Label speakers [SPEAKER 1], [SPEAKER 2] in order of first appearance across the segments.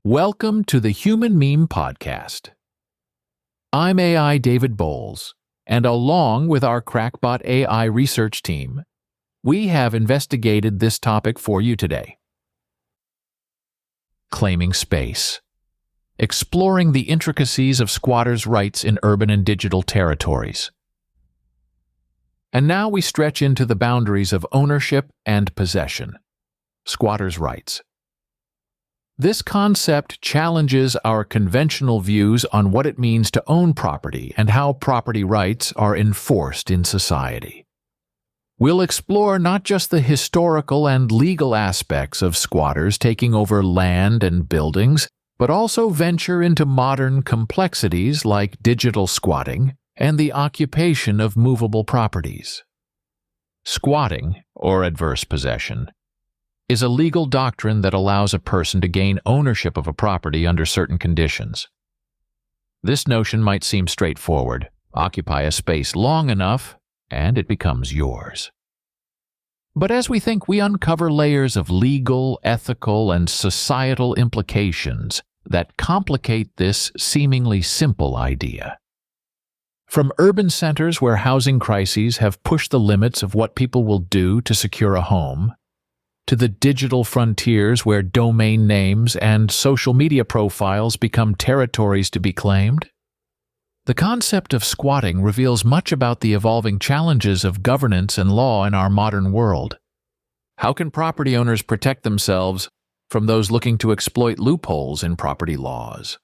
[SPEAKER 1] Welcome to the Human Meme Podcast. I'm AI David Bowles, and along with our Crackbot AI research team, we have investigated this topic for you today. Claiming space. Exploring the intricacies of squatters' rights in urban and digital territories. And now we stretch into the boundaries of ownership and possession. Squatters' rights. This concept challenges our conventional views on what it means to own property and how property rights are enforced in society. We'll explore not just the historical and legal aspects of squatters taking over land and buildings, but also venture into modern complexities like digital squatting and the occupation of movable properties. Squatting, or adverse possession, is a legal doctrine that allows a person to gain ownership of a property under certain conditions. This notion might seem straightforward. Occupy a space long enough, and it becomes yours. But as we think, we uncover layers of legal, ethical, and societal implications that complicate this seemingly simple idea. From urban centers where housing crises have pushed the limits of what people will do to secure a home, to the digital frontiers where domain names and social media profiles become territories to be claimed, the concept of squatting reveals much about the evolving challenges of governance and law in our modern world. How can property owners protect themselves from those looking to exploit loopholes in property laws?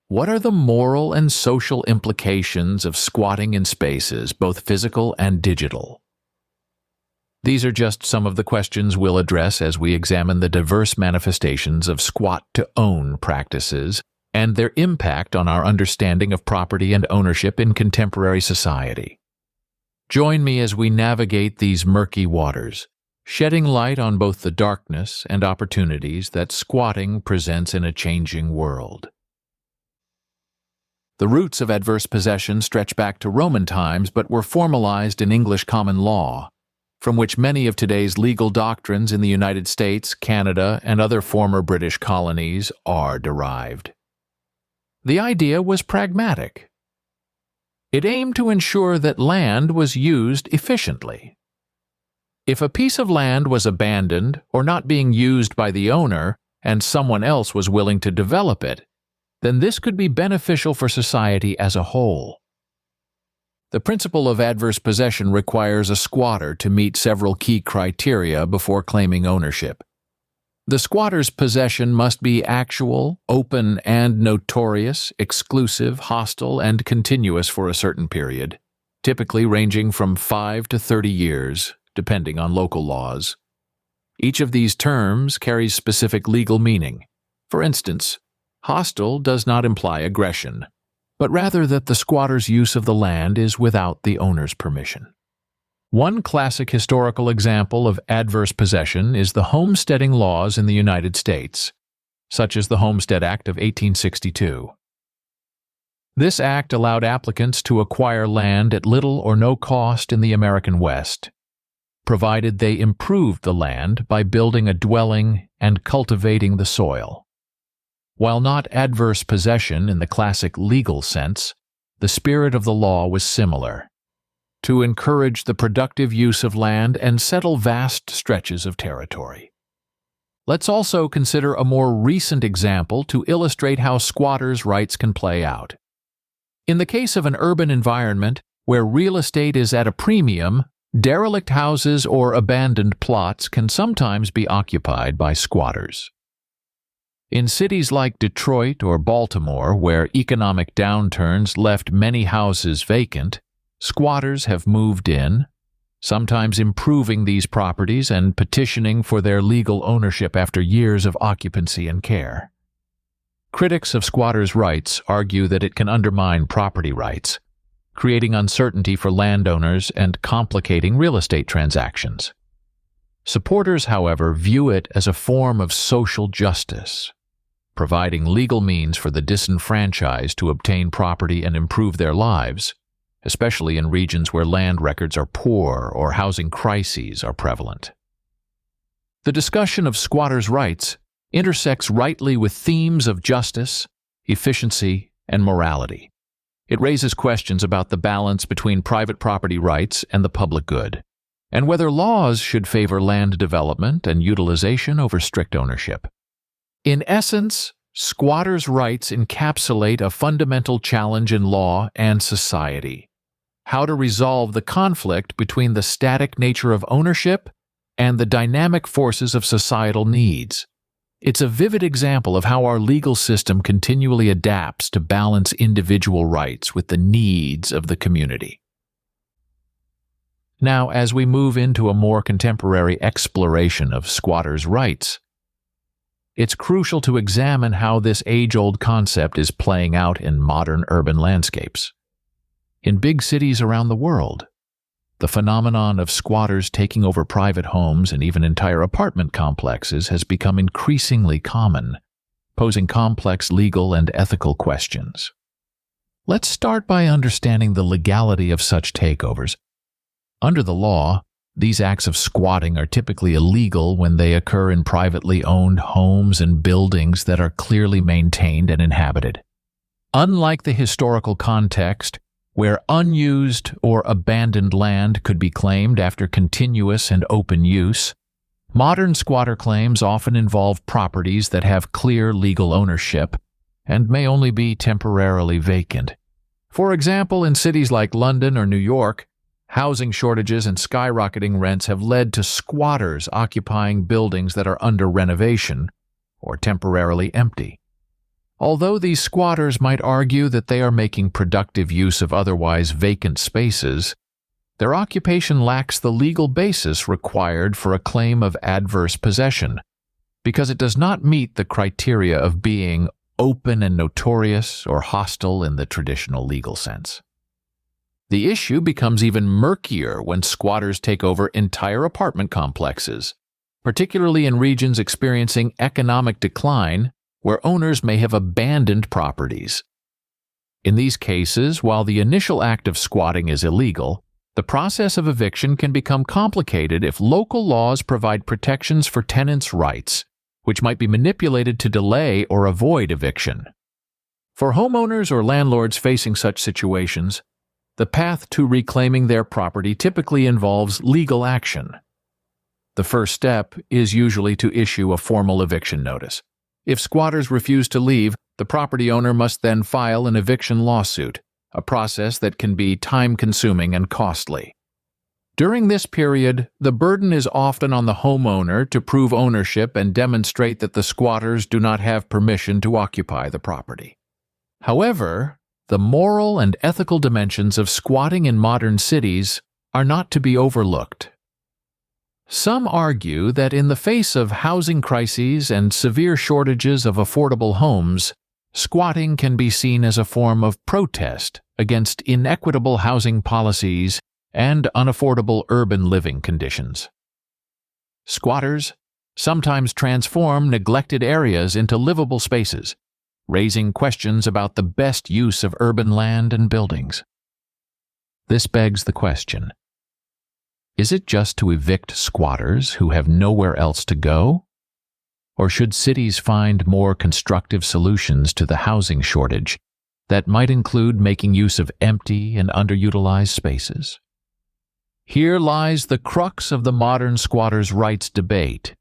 [SPEAKER 1] What are the moral and social implications of squatting in spaces, both physical and digital? These are just some of the questions we'll address as we examine the diverse manifestations of squat-to-own practices and their impact on our understanding of property and ownership in contemporary society. Join me as we navigate these murky waters, shedding light on both the darkness and opportunities that squatting presents in a changing world. The roots of adverse possession stretch back to Roman times but were formalized in English common law, from which many of today's legal doctrines in the United States, Canada, and other former British colonies are derived. The idea was pragmatic. It aimed to ensure that land was used efficiently. If a piece of land was abandoned or not being used by the owner and someone else was willing to develop it, then this could be beneficial for society as a whole. The principle of adverse possession requires a squatter to meet several key criteria before claiming ownership. The squatter's possession must be actual, open and notorious, exclusive, hostile, and continuous for a certain period, typically ranging from 5 to 30 years, depending on local laws. Each of these terms carries specific legal meaning. For instance, hostile does not imply aggression, but rather that the squatter's use of the land is without the owner's permission. One classic historical example of adverse possession is the homesteading laws in the United States, such as the Homestead Act of 1862. This act allowed applicants to acquire land at little or no cost in the American West, provided they improved the land by building a dwelling and cultivating the soil. While not adverse possession in the classic legal sense, the spirit of the law was similar: to encourage the productive use of land and settle vast stretches of territory. Let's also consider a more recent example to illustrate how squatters' rights can play out. In the case of an urban environment where real estate is at a premium, derelict houses or abandoned plots can sometimes be occupied by squatters. In cities like Detroit or Baltimore, where economic downturns left many houses vacant, squatters have moved in, sometimes improving these properties and petitioning for their legal ownership after years of occupancy and care. Critics of squatters' rights argue that it can undermine property rights, creating uncertainty for landowners and complicating real estate transactions. Supporters, however, view it as a form of social justice, providing legal means for the disenfranchised to obtain property and improve their lives, especially in regions where land records are poor or housing crises are prevalent. The discussion of squatters' rights intersects rightly with themes of justice, efficiency, and morality. It raises questions about the balance between private property rights and the public good, and whether laws should favor land development and utilization over strict ownership. In essence, squatters' rights encapsulate a fundamental challenge in law and society: how to resolve the conflict between the static nature of ownership and the dynamic forces of societal needs. It's a vivid example of how our legal system continually adapts to balance individual rights with the needs of the community. Now, as we move into a more contemporary exploration of squatters' rights, it's crucial to examine how this age-old concept is playing out in modern urban landscapes. In big cities around the world, the phenomenon of squatters taking over private homes and even entire apartment complexes has become increasingly common, posing complex legal and ethical questions. Let's start by understanding the legality of such takeovers. Under the law, these acts of squatting are typically illegal when they occur in privately owned homes and buildings that are clearly maintained and inhabited. Unlike the historical context, where unused or abandoned land could be claimed after continuous and open use, modern squatter claims often involve properties that have clear legal ownership and may only be temporarily vacant. For example, in cities like London or New York, housing shortages and skyrocketing rents have led to squatters occupying buildings that are under renovation or temporarily empty. Although these squatters might argue that they are making productive use of otherwise vacant spaces, their occupation lacks the legal basis required for a claim of adverse possession, because it does not meet the criteria of being open and notorious or hostile in the traditional legal sense. The issue becomes even murkier when squatters take over entire apartment complexes, particularly in regions experiencing economic decline where owners may have abandoned properties. In these cases, while the initial act of squatting is illegal, the process of eviction can become complicated if local laws provide protections for tenants' rights, which might be manipulated to delay or avoid eviction. For homeowners or landlords facing such situations, the path to reclaiming their property typically involves legal action. The first step is usually to issue a formal eviction notice. If squatters refuse to leave, the property owner must then file an eviction lawsuit, a process that can be time-consuming and costly. During this period, the burden is often on the homeowner to prove ownership and demonstrate that the squatters do not have permission to occupy the property. However, the moral and ethical dimensions of squatting in modern cities are not to be overlooked. Some argue that in the face of housing crises and severe shortages of affordable homes, squatting can be seen as a form of protest against inequitable housing policies and unaffordable urban living conditions. Squatters sometimes transform neglected areas into livable spaces, raising questions about the best use of urban land and buildings. This begs the question: is it just to evict squatters who have nowhere else to go? Or should cities find more constructive solutions to the housing shortage that might include making use of empty and underutilized spaces? Here lies the crux of the modern squatters' rights debate.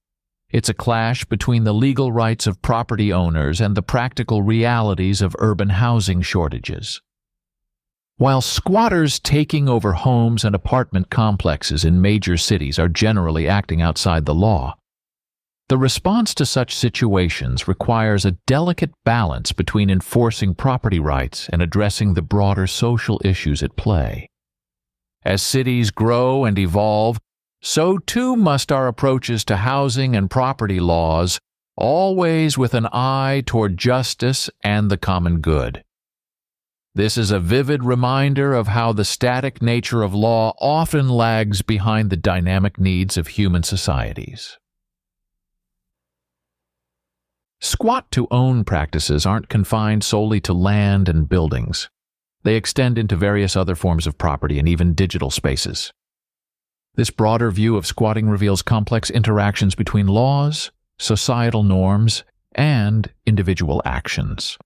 [SPEAKER 1] It's a clash between the legal rights of property owners and the practical realities of urban housing shortages. While squatters taking over homes and apartment complexes in major cities are generally acting outside the law, the response to such situations requires a delicate balance between enforcing property rights and addressing the broader social issues at play. As cities grow and evolve, so too must our approaches to housing and property laws, always with an eye toward justice and the common good. This is a vivid reminder of how the static nature of law often lags behind the dynamic needs of human societies. Squat-to-own practices aren't confined solely to land and buildings. They extend into various other forms of property and even digital spaces. This broader view of squatting reveals complex interactions between laws, societal norms, and individual actions.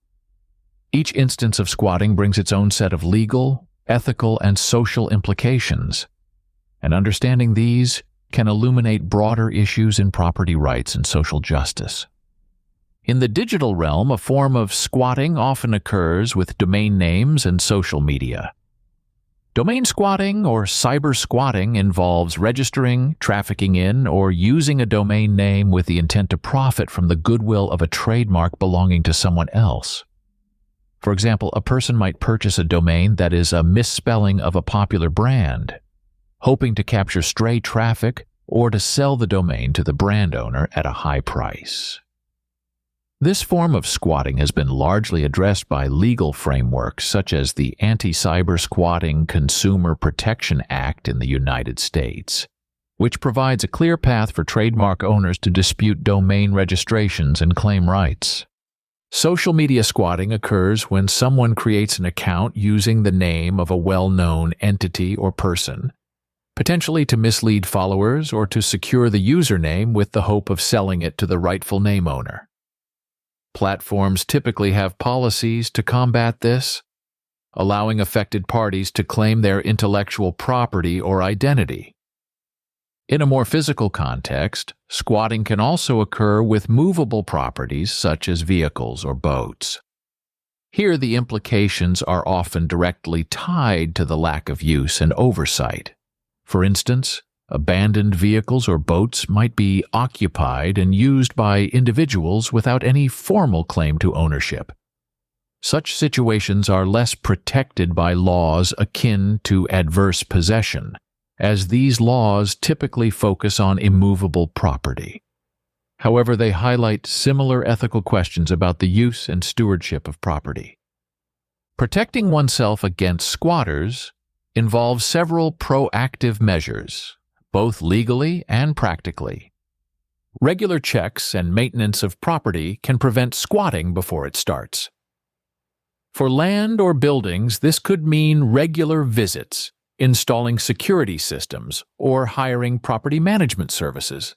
[SPEAKER 1] Each instance of squatting brings its own set of legal, ethical, and social implications, and understanding these can illuminate broader issues in property rights and social justice. In the digital realm, a form of squatting often occurs with domain names and social media. Domain squatting or cyber squatting involves registering, trafficking in, or using a domain name with the intent to profit from the goodwill of a trademark belonging to someone else. For example, a person might purchase a domain that is a misspelling of a popular brand, hoping to capture stray traffic or to sell the domain to the brand owner at a high price. This form of squatting has been largely addressed by legal frameworks such as the Anti-Cyber Squatting Consumer Protection Act in the United States, which provides a clear path for trademark owners to dispute domain registrations and claim rights. Social media squatting occurs when someone creates an account using the name of a well-known entity or person, potentially to mislead followers or to secure the username with the hope of selling it to the rightful name owner. Platforms typically have policies to combat this, allowing affected parties to claim their intellectual property or identity. In a more physical context, squatting can also occur with movable properties such as vehicles or boats. Here, the implications are often directly tied to the lack of use and oversight. For instance, abandoned vehicles or boats might be occupied and used by individuals without any formal claim to ownership. Such situations are less protected by laws akin to adverse possession, as these laws typically focus on immovable property. However, they highlight similar ethical questions about the use and stewardship of property. Protecting oneself against squatters involves several proactive measures, both legally and practically. Regular checks and maintenance of property can prevent squatting before it starts. For land or buildings, this could mean regular visits, installing security systems, or hiring property management services.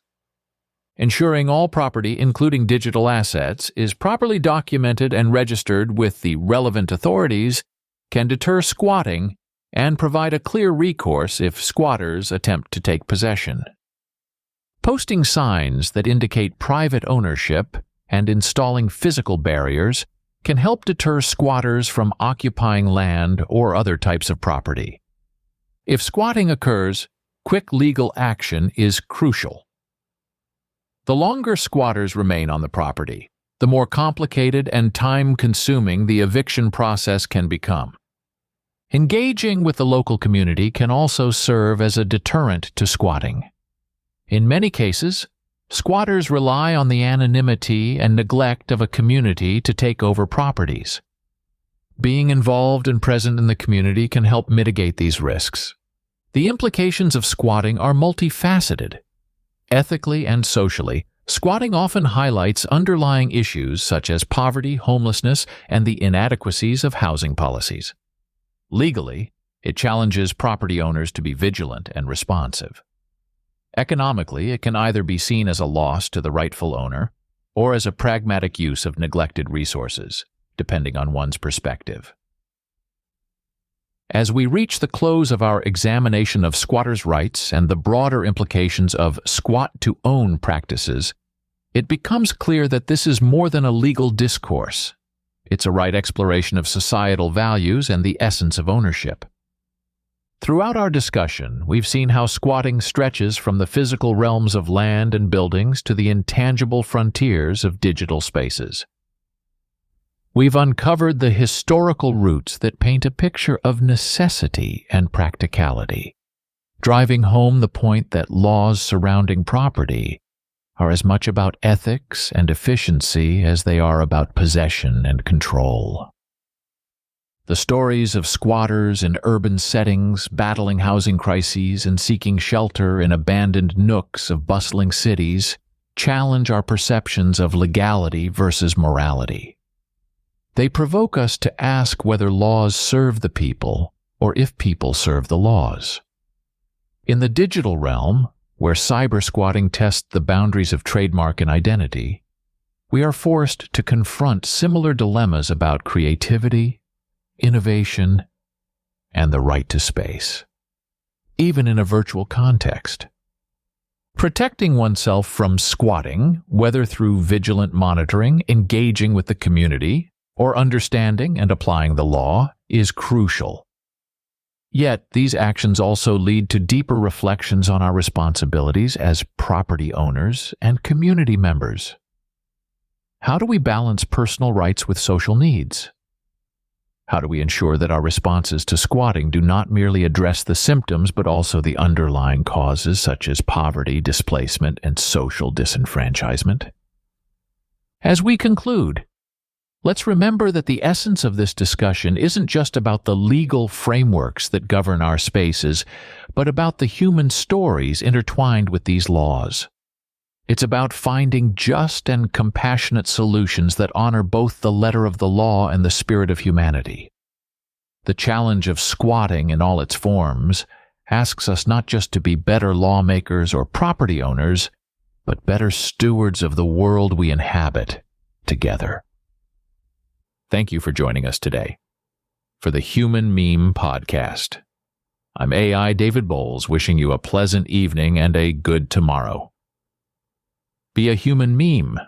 [SPEAKER 1] Ensuring all property, including digital assets, is properly documented and registered with the relevant authorities can deter squatting and provide a clear recourse if squatters attempt to take possession. Posting signs that indicate private ownership and installing physical barriers can help deter squatters from occupying land or other types of property. If squatting occurs, quick legal action is crucial. The longer squatters remain on the property, the more complicated and time-consuming the eviction process can become. Engaging with the local community can also serve as a deterrent to squatting. In many cases, squatters rely on the anonymity and neglect of a community to take over properties. Being involved and present in the community can help mitigate these risks. The implications of squatting are multifaceted. Ethically and socially, squatting often highlights underlying issues such as poverty, homelessness, and the inadequacies of housing policies. Legally, it challenges property owners to be vigilant and responsive. Economically, it can either be seen as a loss to the rightful owner or as a pragmatic use of neglected resources, depending on one's perspective. As we reach the close of our examination of squatters' rights and the broader implications of squat-to-own practices, it becomes clear that this is more than a legal discourse. It's a right exploration of societal values and the essence of ownership. Throughout our discussion, we've seen how squatting stretches from the physical realms of land and buildings to the intangible frontiers of digital spaces. We've uncovered the historical roots that paint a picture of necessity and practicality, driving home the point that laws surrounding property are as much about ethics and efficiency as they are about possession and control. The stories of squatters in urban settings, battling housing crises and seeking shelter in abandoned nooks of bustling cities, challenge our perceptions of legality versus morality. They provoke us to ask whether laws serve the people or if people serve the laws. In the digital realm, where cyber-squatting tests the boundaries of trademark and identity, we are forced to confront similar dilemmas about creativity, innovation, and the right to space, even in a virtual context. Protecting oneself from squatting, whether through vigilant monitoring, engaging with the community, or understanding and applying the law, is crucial. Yet, these actions also lead to deeper reflections on our responsibilities as property owners and community members. How do we balance personal rights with social needs? How do we ensure that our responses to squatting do not merely address the symptoms but also the underlying causes such as poverty, displacement, and social disenfranchisement? As we conclude, let's remember that the essence of this discussion isn't just about the legal frameworks that govern our spaces, but about the human stories intertwined with these laws. It's about finding just and compassionate solutions that honor both the letter of the law and the spirit of humanity. The challenge of squatting in all its forms asks us not just to be better lawmakers or property owners, but better stewards of the world we inhabit together. Thank you for joining us today for the Human Meme Podcast. I'm AI David Bowles, wishing you a pleasant evening and a good tomorrow. Be a human meme.